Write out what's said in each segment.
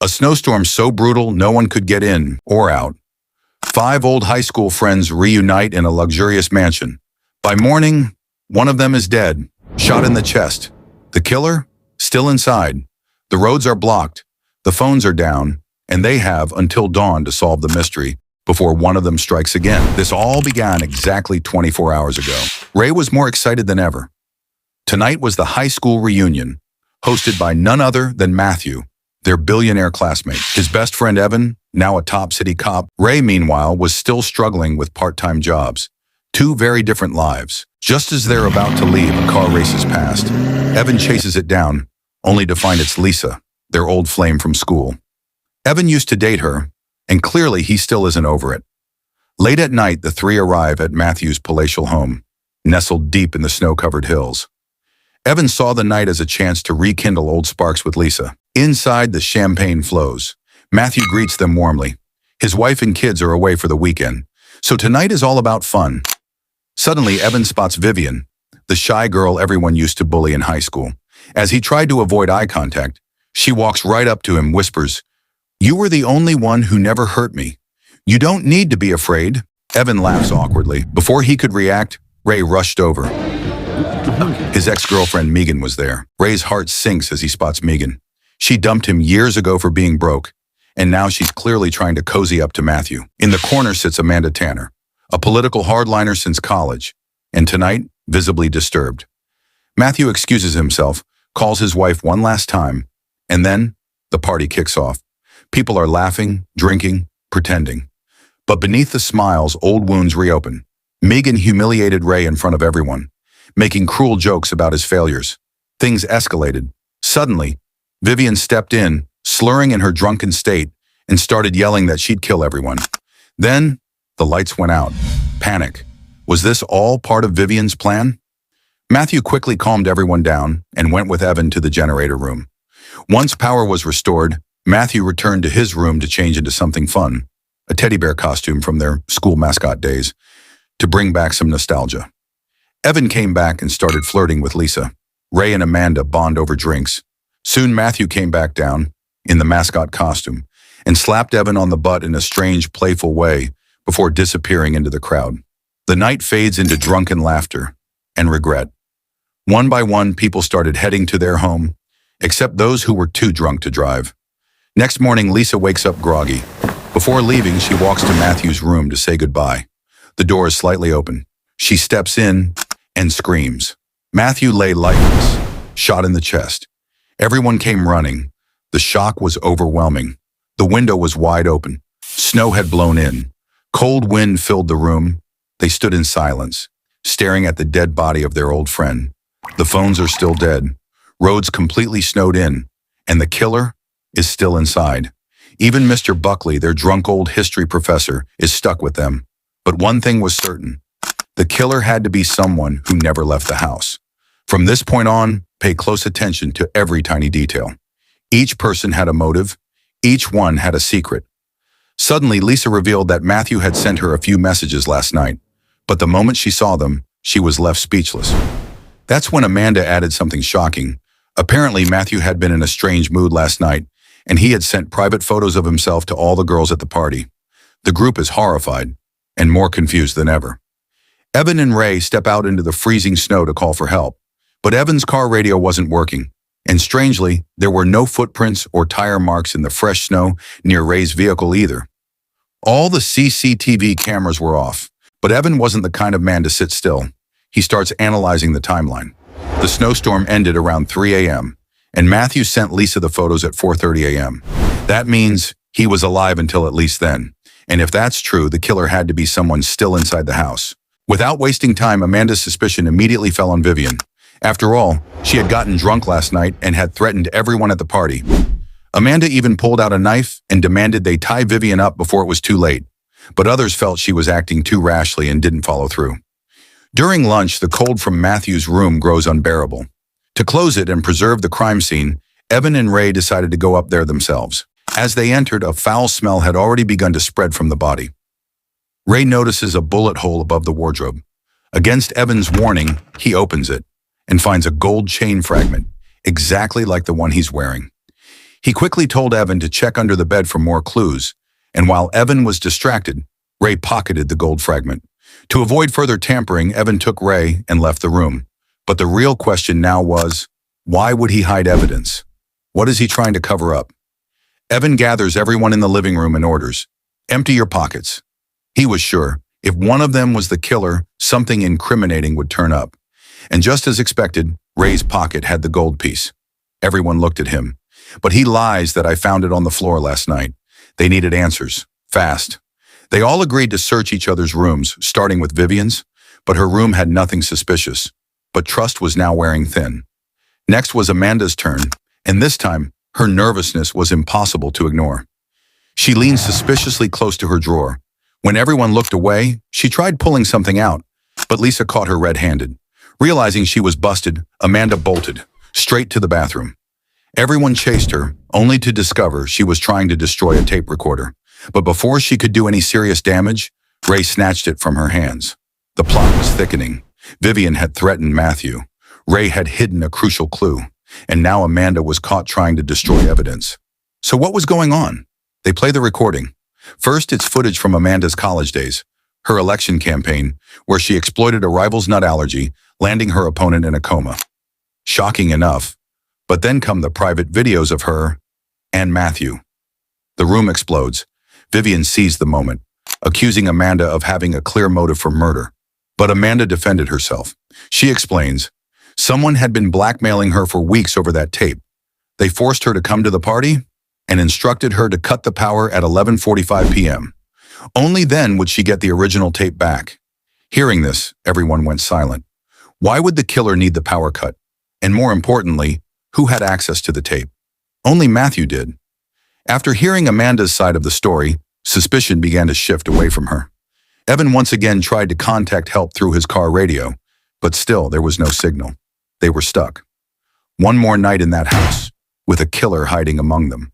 A snowstorm so brutal no one could get in or out. 5 old high school friends reunite in a luxurious mansion. By morning, one of them is dead, shot in the chest. The killer? Still inside. The roads are blocked, the phones are down, and they have until dawn to solve the mystery before one of them strikes again. This all began exactly 24 hours ago. Ray was more excited than ever. Tonight was the high school reunion, hosted by none other than Mathew, their billionaire classmate. His best friend Evan, now a top city cop. Ray, meanwhile, was still struggling with part-time jobs. 2 very different lives. Just as they're about to leave, a car races past. Evan chases it down, only to find it's Lisa, their old flame from school. Evan used to date her, and clearly he still isn't over it. Late at night, the 3 arrive at Mathew's palatial home, nestled deep in the snow-covered hills. Evan saw the night as a chance to rekindle old sparks with Lisa. Inside, the champagne flows. Mathew greets them warmly. His wife and kids are away for the weekend, so tonight is all about fun. Suddenly, Evan spots Vivian, the shy girl everyone used to bully in high school. As he tried to avoid eye contact, she walks right up to him, whispers, "You were the only one who never hurt me. You don't need to be afraid." Evan laughs awkwardly. Before he could react, Ray rushed over. His ex-girlfriend Megan was there. Ray's heart sinks as he spots Megan. She dumped him years ago for being broke, and now she's clearly trying to cozy up to Mathew. In the corner sits Amanda Tanner, a political hardliner since college, and tonight, visibly disturbed. Mathew excuses himself, calls his wife one last time, and then the party kicks off. People are laughing, drinking, pretending. But beneath the smiles, old wounds reopen. Megan humiliated Ray in front of everyone, making cruel jokes about his failures. Things escalated. Suddenly, Vivian stepped in, slurring in her drunken state, and started yelling that she'd kill everyone. Then, the lights went out. Panic. Was this all part of Vivian's plan? Mathew quickly calmed everyone down and went with Evan to the generator room. Once power was restored, Mathew returned to his room to change into something fun, a teddy bear costume from their school mascot days, to bring back some nostalgia. Evan came back and started flirting with Lisa. Ray and Amanda bond over drinks. Soon Mathew came back down, in the mascot costume, and slapped Evan on the butt in a strange, playful way before disappearing into the crowd. The night fades into drunken laughter and regret. One by one, people started heading to their home, except those who were too drunk to drive. Next morning, Lisa wakes up groggy. Before leaving, she walks to Mathew's room to say goodbye. The door is slightly open. She steps in and screams. Mathew lay lifeless, shot in the chest. Everyone came running. The shock was overwhelming. The window was wide open. Snow had blown in. Cold wind filled the room. They stood in silence, staring at the dead body of their old friend. The phones are still dead. Roads completely snowed in. And the killer is still inside. Even Mr. Buckley, their drunk old history professor, is stuck with them. But one thing was certain. The killer had to be someone who never left the house. From this point on, pay close attention to every tiny detail. Each person had a motive. Each one had a secret. Suddenly, Lisa revealed that Mathew had sent her a few messages last night. But the moment she saw them, she was left speechless. That's when Amanda added something shocking. Apparently, Mathew had been in a strange mood last night, and he had sent private photos of himself to all the girls at the party. The group is horrified and more confused than ever. Evan and Ray step out into the freezing snow to call for help, but Evan's car radio wasn't working, and strangely, there were no footprints or tire marks in the fresh snow near Ray's vehicle either. All the CCTV cameras were off, but Evan wasn't the kind of man to sit still. He starts analyzing the timeline. The snowstorm ended around 3 a.m., and Mathew sent Lisa the photos at 4:30 a.m. That means he was alive until at least then. And if that's true, the killer had to be someone still inside the house. Without wasting time, Amanda's suspicion immediately fell on Vivian. After all, she had gotten drunk last night and had threatened everyone at the party. Amanda even pulled out a knife and demanded they tie Vivian up before it was too late. But others felt she was acting too rashly and didn't follow through. During lunch, the cold from Mathew's room grows unbearable. To close it and preserve the crime scene, Evan and Ray decided to go up there themselves. As they entered, a foul smell had already begun to spread from the body. Ray notices a bullet hole above the wardrobe. Against Evan's warning, he opens it and finds a gold chain fragment, exactly like the one he's wearing. He quickly told Evan to check under the bed for more clues, and while Evan was distracted, Ray pocketed the gold fragment. To avoid further tampering, Evan took Ray and left the room. But the real question now was, why would he hide evidence? What is he trying to cover up? Evan gathers everyone in the living room and orders, "Empty your pockets." He was sure, if one of them was the killer, something incriminating would turn up. And just as expected, Ray's pocket had the gold piece. Everyone looked at him. "But he lies that I found it on the floor last night." They needed answers, fast. They all agreed to search each other's rooms, starting with Vivian's, but her room had nothing suspicious. But trust was now wearing thin. Next was Amanda's turn, and this time, her nervousness was impossible to ignore. She leaned suspiciously close to her drawer. When everyone looked away, she tried pulling something out, but Lisa caught her red-handed. Realizing she was busted, Amanda bolted, straight to the bathroom. Everyone chased her, only to discover she was trying to destroy a tape recorder. But before she could do any serious damage, Ray snatched it from her hands. The plot was thickening. Vivian had threatened Mathew. Ray had hidden a crucial clue, and now Amanda was caught trying to destroy evidence. So what was going on? They play the recording. First, it's footage from Amanda's college days, her election campaign, where she exploited a rival's nut allergy, landing her opponent in a coma. Shocking enough. But then come the private videos of her and Mathew. The room explodes. Vivian seized the moment, accusing Amanda of having a clear motive for murder. But Amanda defended herself. She explains, someone had been blackmailing her for weeks over that tape. They forced her to come to the party and instructed her to cut the power at 11:45 p.m. Only then would she get the original tape back. Hearing this, everyone went silent. Why would the killer need the power cut? And more importantly, who had access to the tape? Only Mathew did. After hearing Amanda's side of the story, suspicion began to shift away from her. Evan once again tried to contact help through his car radio, but still there was no signal. They were stuck. One more night in that house, with a killer hiding among them.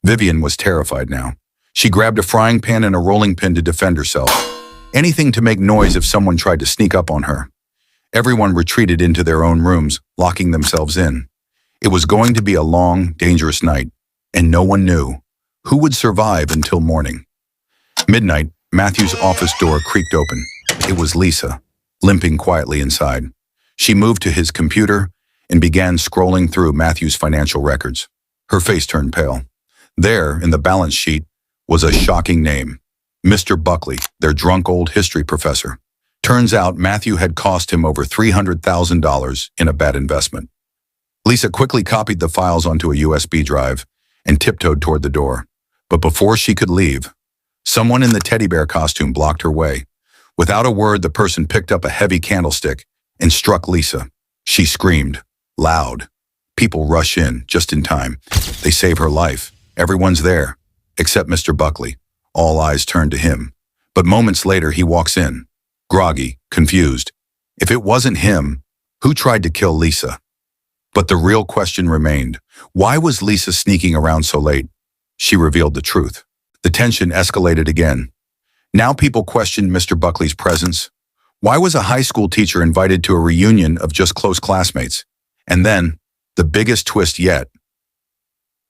Vivian was terrified now. She grabbed a frying pan and a rolling pin to defend herself. Anything to make noise if someone tried to sneak up on her. Everyone retreated into their own rooms, locking themselves in. It was going to be a long, dangerous night, and no one knew who would survive until morning. Midnight, Mathew's office door creaked open. It was Lisa, limping quietly inside. She moved to his computer and began scrolling through Mathew's financial records. Her face turned pale. There, in the balance sheet, was a shocking name. Mr. Buckley, their drunk old history professor. Turns out Mathew had cost him over $300,000 in a bad investment. Lisa quickly copied the files onto a USB drive and tiptoed toward the door. But before she could leave, someone in the teddy bear costume blocked her way. Without a word, the person picked up a heavy candlestick and struck Lisa. She screamed, loud. People rush in, just in time. They save her life. Everyone's there, except Mr. Buckley. All eyes turn to him. But moments later, he walks in, groggy, confused. If it wasn't him, who tried to kill Lisa? But the real question remained. Why was Lisa sneaking around so late? She revealed the truth. The tension escalated again. Now people questioned Mr. Buckley's presence. Why was a high school teacher invited to a reunion of just close classmates? And then, the biggest twist yet.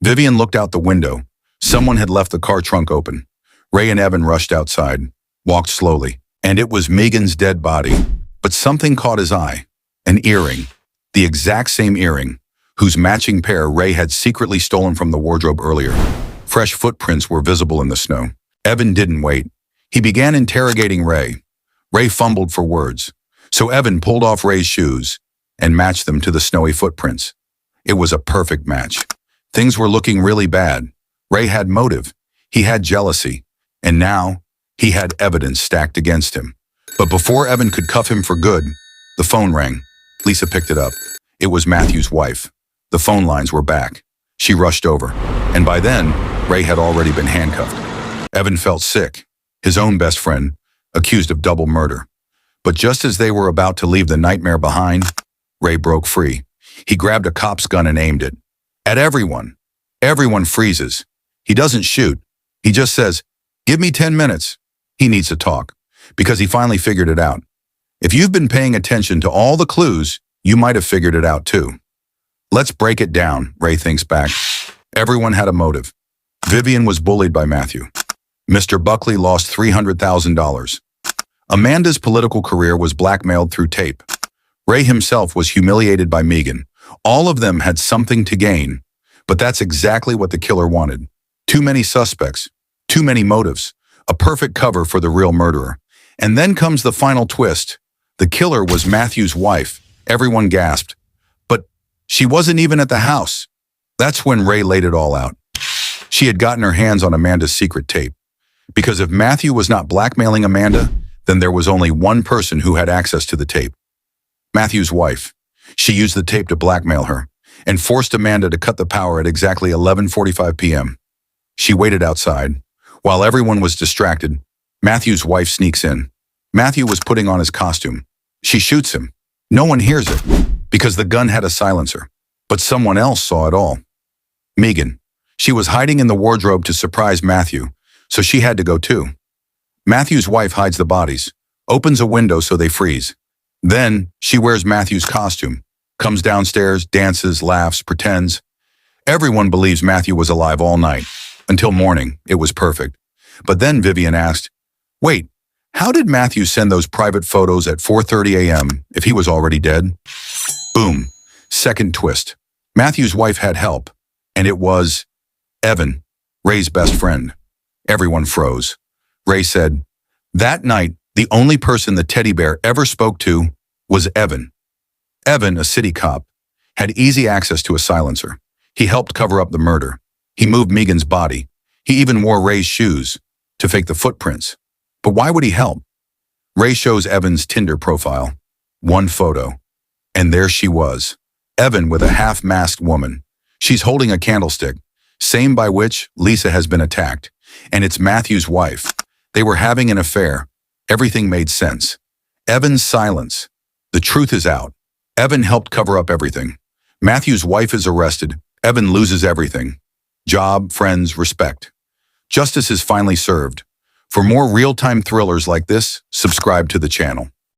Vivian looked out the window. Someone had left the car trunk open. Ray and Evan rushed outside, walked slowly, and it was Megan's dead body. But something caught his eye. An earring. The exact same earring, whose matching pair Ray had secretly stolen from the wardrobe earlier. Fresh footprints were visible in the snow. Evan didn't wait. He began interrogating Ray. Ray fumbled for words, so Evan pulled off Ray's shoes and matched them to the snowy footprints. It was a perfect match. Things were looking really bad. Ray had motive. He had jealousy. And now, he had evidence stacked against him. But before Evan could cuff him for good, the phone rang. Lisa picked it up. It was Mathew's wife. The phone lines were back. She rushed over. And by then, Ray had already been handcuffed. Evan felt sick. His own best friend, accused of double murder. But just as they were about to leave the nightmare behind, Ray broke free. He grabbed a cop's gun and aimed it. At everyone. Everyone freezes. He doesn't shoot. He just says, "Give me 10 minutes. He needs to talk. Because he finally figured it out. If you've been paying attention to all the clues, you might have figured it out too. Let's break it down, Ray thinks back. Everyone had a motive. Vivian was bullied by Mathew. Mr. Buckley lost $300,000. Amanda's political career was blackmailed through tape. Ray himself was humiliated by Megan. All of them had something to gain, but that's exactly what the killer wanted. Too many suspects, too many motives, a perfect cover for the real murderer. And then comes the final twist. The killer was Mathew's wife. Everyone gasped. But she wasn't even at the house. That's when Ray laid it all out. She had gotten her hands on Amanda's secret tape. Because if Mathew was not blackmailing Amanda, then there was only one person who had access to the tape. Mathew's wife. She used the tape to blackmail her and forced Amanda to cut the power at exactly 11:45 p.m. She waited outside. While everyone was distracted, Mathew's wife sneaks in. Mathew was putting on his costume. She shoots him. No one hears it because the gun had a silencer, but someone else saw it all. Megan. She was hiding in the wardrobe to surprise Mathew, so she had to go too. Mathew's wife hides the bodies, opens a window so they freeze. Then she wears Mathew's costume, comes downstairs, dances, laughs, pretends. Everyone believes Mathew was alive all night. Until morning, it was perfect. But then Vivian asked, wait, how did Mathew send those private photos at 4:30 a.m. if he was already dead? Boom. Second twist. Mathew's wife had help, and it was Evan, Ray's best friend. Everyone froze. Ray said, that night, the only person the teddy bear ever spoke to was Evan. Evan, a city cop, had easy access to a silencer. He helped cover up the murder. He moved Megan's body. He even wore Ray's shoes to fake the footprints. But why would he help? Ray shows Evan's Tinder profile. One photo. And there she was. Evan with a half-masked woman. She's holding a candlestick, same by which Lisa has been attacked. And it's Mathew's wife. They were having an affair. Everything made sense. Evan's silence. The truth is out. Evan helped cover up everything. Mathew's wife is arrested. Evan loses everything. Job, friends, respect. Justice is finally served. For more real-time thrillers like this, subscribe to the channel.